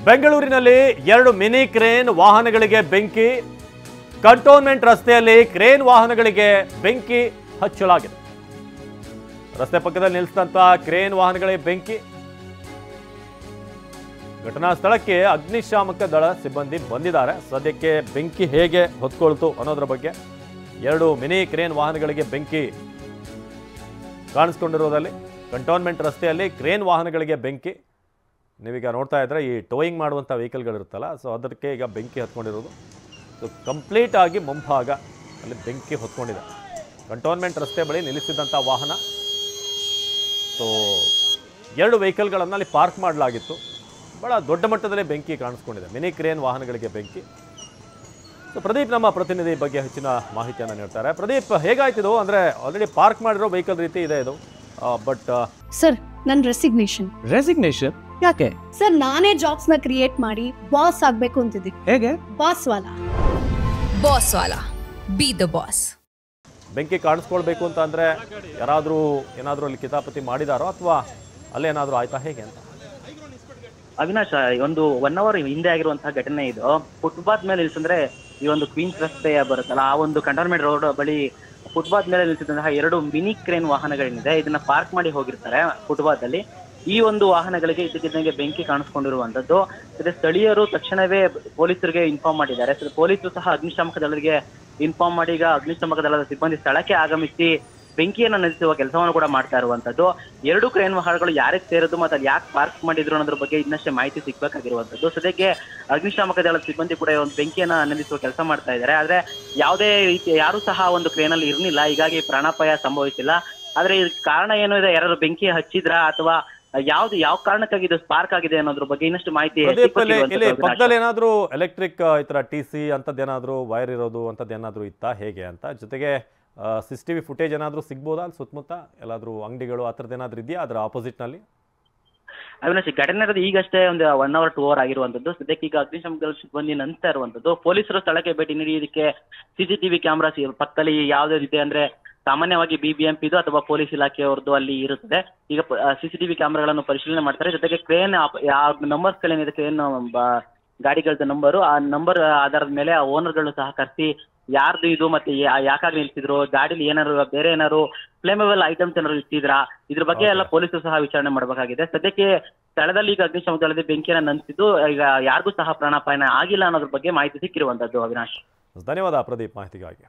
ಬೆಂಗಳೂರಿನಲ್ಲಿ 2 mini crane ವಾಹನಗಳಿಗೆ ಬೆಂಕಿ. ಕಂಟೋನ್ಮೆಂಟ್ ರಸ್ತೆಯಲ್ಲಿ ಕ್ರೇನ್ ವಾಹನಗಳಿಗೆ ಬೆಂಕಿ ಹಚ್ಚಲಾಗಿದೆ. ರಸ್ತೆ ಪಕ್ಕದಲ್ಲಿ ನಿಲ್ಲಿಸಿದಂತ ಕ್ರೇನ್ ವಾಹನಗಳಿಗೆ ಬೆಂಕಿ. ಘಟನಾ ಸ್ಥಳಕ್ಕೆ ಅಗ್ನಿಶಾಮಕ ದಳ ಸಿಬ್ಬಂದಿ ಬಂದಿದ್ದಾರೆ. ಸದ್ಯಕ್ಕೆ ಬೆಂಕಿ ಹೇಗೆ ಹೊತ್ಕೊಳ್ತು ಅನ್ನೋದ್ರ ಬಗ್ಗೆ 2 ಮಿನಿ ಕ್ರೇನ್ ವಾಹನಗಳಿಗೆ ಬೆಂಕಿ ಕಾಣಿಸ್ಕೊಂಡಿರೋದಲ್ಲಿ ಕಂಟೋನ್ಮೆಂಟ್ ರಸ್ತೆಯಲ್ಲಿ ಕ್ರೇನ್ ವಾಹನಗಳಿಗೆ ಬೆಂಕಿ. ನೀವೀಗ ನೋಡ್ತಾ ಇದ್ರೆ ಈ ಟೋಯಿಂಗ್ ಮಾಡುವಂಥ ವೆಹಿಕಲ್ಗಳಿರುತ್ತಲ್ಲ, ಸೊ ಅದಕ್ಕೆ ಈಗ ಬೆಂಕಿ ಹತ್ಕೊಂಡಿರೋದು. ಸೊ ಕಂಪ್ಲೀಟ್ ಆಗಿ ಮುಂಭಾಗ ಅಲ್ಲಿ ಬೆಂಕಿ ಹೊತ್ಕೊಂಡಿದೆ. ಕಂಟೋನ್ಮೆಂಟ್ ರಸ್ತೆ ಬಳಿ ನಿಲ್ಲಿಸಿದಂಥ ವಾಹನ. ಸೊ 2 ವೆಹಿಕಲ್ಗಳನ್ನು ಅಲ್ಲಿ ಪಾರ್ಕ್ ಮಾಡಲಾಗಿತ್ತು. ಭಾಳ ದೊಡ್ಡ ಮಟ್ಟದಲ್ಲಿ ಬೆಂಕಿ ಕಾಣಿಸ್ಕೊಂಡಿದೆ. ಮಿನಿ ಕ್ರೇನ್ ವಾಹನಗಳಿಗೆ ಬೆಂಕಿ. ಸೊ ಪ್ರದೀಪ್ ನಮ್ಮ ಪ್ರತಿನಿಧಿ ಬಗ್ಗೆ ಹೆಚ್ಚಿನ ಮಾಹಿತಿಯನ್ನು ನೀಡ್ತಾರೆ. ಪ್ರದೀಪ್, ಹೇಗಾಯ್ತಿದು? ಅಂದರೆ ಆಲ್ರೆಡಿ ಪಾರ್ಕ್ ಮಾಡಿರೋ ವೆಹಿಕಲ್ ರೀತಿ ಇದೆ ಇದು, ಬಟ್ ಸರ್ ನನ್ನ ರೆಸಿಗ್ನೇಷನ್ ಯಾಕೆ ಸರ್? ನಾನೇ ಜಾಬ್ಸ್ ನ ಕ್ರಿಯೇಟ್ ಮಾಡಿ ಬಾಸ್ ಆಗ್ಬೇಕು ಅಂತಿದ್ದೆ. ಹೇಗೆ? Boss Vala B the boss. ಬೆಂಕಿ ಕಾಣಿಸ್ಕೊಳ್ಬೇಕು ಅಂತ ಅಂದರೆ ಏನಾದರೂ ಅಲ್ಲಿ ಕಿತಾಪತಿ ಮಾಡಿದಾರೋ ಅಥವಾ ಅಲ್ಲೇನಾದರೂ ಆಯ್ತಾ, ಹೇಗೆ ಅಂತ? ಅವಿನಾಶ್, ಒಂದು 1 hour ಹಿಂದೆ ಆಗಿರುವಂತಹ ಘಟನೆ ಇದು. ಫುಟ್ಪಾತ್ ಮೇಲೆ ನಿಲ್ಸಂದ್ರೆ ಈ ಒಂದು ಕ್ವೀನ್ಸ್ ರಸ್ತೆ ಬರುತ್ತಲ್ಲ, ಆ ಒಂದು ಕಂಟೋನ್ಮೆಂಟ್ ರೋಡ್ ಬಳಿ ಫುಟ್ಪಾತ್ ಮೇಲೆ ನಿಲ್ಸಿದಂತಹ 2 ಮಿನಿ ಕ್ರೇನ್ ವಾಹನಗಳೇನಿದೆ ಇದನ್ನ ಪಾರ್ಕ್ ಮಾಡಿ ಹೋಗಿರ್ತಾರೆ ಫುಟ್ಪಾತ್ ಅಲ್ಲಿ. ಈ ಒಂದು ವಾಹನಗಳಿಗೆ ಇದ್ದಕ್ಕಿದ್ದಂಗೆ ಬೆಂಕಿ ಕಾಣಿಸ್ಕೊಂಡಿರುವಂತದ್ದು. ಸ್ಥಳೀಯರು ತಕ್ಷಣವೇ ಪೊಲೀಸರಿಗೆ ಇನ್ಫಾರ್ಮ್ ಮಾಡಿದ್ದಾರೆ. ಪೊಲೀಸರು ಸಹ ಅಗ್ನಿಶಾಮಕ ದಳರಿಗೆ ಇನ್ಫಾರ್ಮ್ ಮಾಡಿ ಈಗ ಅಗ್ನಿಶಾಮಕ ದಳದ ಸಿಬ್ಬಂದಿ ಸ್ಥಳಕ್ಕೆ ಆಗಮಿಸಿ ಬೆಂಕಿಯನ್ನು ನಂದಿಸುವ ಕೆಲಸವನ್ನು ಕೂಡ ಮಾಡ್ತಾ ಇರುವಂತದ್ದು. 2 ಕ್ರೇನ್ ವಾಹನಗಳು ಯಾರಿಗೆ ಸೇರೋದು ಮತ್ತೆ ಅಲ್ಲಿ ಯಾಕೆ ಪಾರ್ಕ್ ಮಾಡಿದ್ರು ಅನ್ನೋದ್ರ ಬಗ್ಗೆ ಇನ್ನಷ್ಟೇ ಮಾಹಿತಿ ಸಿಗ್ಬೇಕಾಗಿರುವಂತದ್ದು. ಸದ್ಯಕ್ಕೆ ಅಗ್ನಿಶಾಮಕ ದಳದ ಸಿಬ್ಬಂದಿ ಕೂಡ ಒಂದು ಬೆಂಕಿಯನ್ನ ನಂದಿಸುವ ಕೆಲಸ ಮಾಡ್ತಾ ಇದ್ದಾರೆ. ಆದ್ರೆ ಯಾವುದೇ ರೀತಿ ಯಾರು ಸಹ ಒಂದು ಕ್ರೇನ್ ಅಲ್ಲಿ ಇರ್ಲಿಲ್ಲ, ಹೀಗಾಗಿ ಪ್ರಾಣಾಪಾಯ ಸಂಭವಿಸಿಲ್ಲ. ಆದ್ರೆ ಇದಕ್ಕೆ ಕಾರಣ ಏನು ಇದೆ, ಯಾರು ಬೆಂಕಿ ಹಚ್ಚಿದ್ರ ಅಥವಾ ಯಾವ ಕಾರಣಕ್ಕಾಗಿ ಇದು ಸ್ಪಾರ್ಕ್ ಆಗಿದೆ ಅನ್ನೋದ್ರ ಬಗ್ಗೆ ಇನ್ನಷ್ಟು ಮಾಹಿತಿ. ಪಕ್ಕದಲ್ಲಿ ಏನಾದ್ರು ಎಲೆಕ್ಟ್ರಿಕ್ ಈ ತರ TC ಅಂತದ್ದೇನಾದ್ರು ವೈರ್ ಇರೋದು ಅಂತದ್ದೇನಾದ್ರು ಇತ್ತಾ, ಹೇಗೆ ಅಂತ? ಜೊತೆಗೆ CCTV ಫುಟೇಜ್ ಏನಾದ್ರು ಸಿಗ್ಬೋದಾ ಅಲ್ಲಿ ಸುತ್ತಮುತ್ತ? ಎಲ್ಲಾದ್ರೂ ಅಂಗಡಿಗಳು ಆ ಥರದ್ದು ಏನಾದ್ರು ಇದೆಯಾ ಅದರ ಆಪೋಸಿಟ್ ನಲ್ಲಿ? ಅವಿನಾಶ್, ಘಟನೆ ಇರೋದು ಈಗಷ್ಟೇ ಒಂದು 1 hour 2 hour ಆಗಿರುವಂತದ್ದು. ಸದ್ಯಕ್ಕೆ ಈಗ ಅಗ್ನಿಶಾಮಕ ಸಿಬ್ಬಂದಿ ನಂತರ ಇರುವಂತದ್ದು. ಪೊಲೀಸರು ಸ್ಥಳಕ್ಕೆ ಭೇಟಿ ನೀಡಿ ಇದಕ್ಕೆ CCTV ಕ್ಯಾಮ್ರಾ ಪಕ್ಕದಲ್ಲಿ ಯಾವ್ದು ಇದೆ ಅಂದ್ರೆ ಸಾಮಾನ್ಯವಾಗಿ BBMP ಇದು ಅಥವಾ ಪೊಲೀಸ್ ಇಲಾಖೆಯವ್ರದ್ದು ಅಲ್ಲಿ ಇರುತ್ತದೆ. ಈಗ CCTV ಕ್ಯಾಮ್ರಾಗಳನ್ನು ಪರಿಶೀಲನೆ ಮಾಡ್ತಾರೆ. ಜೊತೆಗೆ ಕ್ರೇನ್ ನಂಬರ್ಸ್ ಗಳೇನಿದೆ, ಕ್ರೇನ್ ಗಾಡಿಗಳದ ನಂಬರು, ಆ ನಂಬರ್ ಆಧಾರದ ಮೇಲೆ ಆ ಓನರ್ಗಳು ಸಹ ಕರೆಸಿ ಯಾರ್ದು ಇದು ಮತ್ತೆ ಯಾಕಾಗಿ ನಿಲ್ಸಿದ್ರು, ಗಾಡಿಲಿ ಏನಾರು ಬೇರೆ ಏನಾರು ಫ್ಲೇಮೇಬಲ್ ಐಟಮ್ಸ್ ಏನಾದ್ರು ಇಟ್ಟಿದ್ರಾ, ಇದ್ರ ಬಗ್ಗೆ ಎಲ್ಲ ಪೊಲೀಸರು ಸಹ ವಿಚಾರಣೆ ಮಾಡಬೇಕಾಗಿದೆ. ಸದ್ಯಕ್ಕೆ ಸ್ಥಳದಲ್ಲಿ ಈಗ ಅಗ್ನಿಶಾಮಕ ದಳದ ಬೆಂಕಿಯನ್ನು ನಂದಿಸಿದ್ದು, ಈಗ ಯಾರಿಗೂ ಸಹ ಪ್ರಾಣಾಪಾಯನ ಆಗಿಲ್ಲ ಅನ್ನೋದ್ರ ಬಗ್ಗೆ ಮಾಹಿತಿ ಸಿಕ್ಕಿರುವಂತದ್ದು. ಅವಿನಾಶ್, ಧನ್ಯವಾದ ಪ್ರದೀಪ್ ಮಾಹಿತಿಗಾಗಿ.